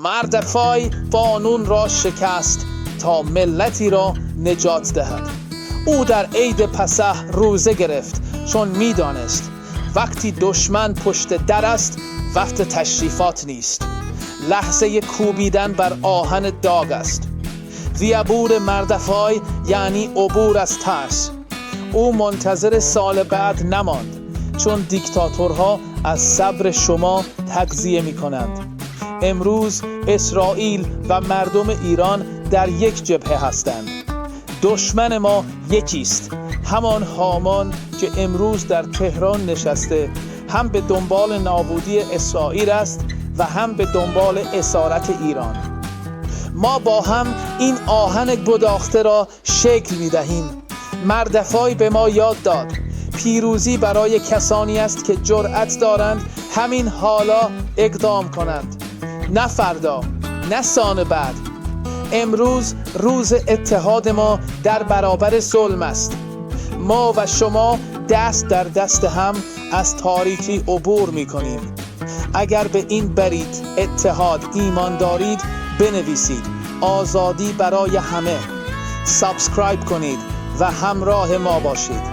مردفای قانون را شکست تا ملتی را نجات دهد. او در عید پسح روزه گرفت، چون می‌دانست وقتی دشمن پشت در است وقت تشریفات نیست. لحظه کوبیدن بر آهن داغ است. عبور مردفای یعنی عبور از ترس. او منتظر سال بعد نماند، چون دیکتاتورها از صبر شما تغذیه می‌کنند. امروز اسرائیل و مردم ایران در یک جبهه هستند. دشمن ما یکیست، همان هامان که امروز در تهران نشسته، هم به دنبال نابودی اسرائیل است و هم به دنبال اسارت ایران. ما با هم این آهن گداخته را شکل می‌دهیم. مردفای به ما یاد داد پیروزی برای کسانی است که جرأت دارند همین حالا اقدام کنند، نه فردا، نه سال بعد. امروز روز اتحاد ما در برابر ظلم است. ما و شما دست در دست هم از تاریکی عبور می‌کنیم. اگر به این برید اتحاد ایمان دارید، بنویسید آزادی برای همه. سابسکرایب کنید و همراه ما باشید.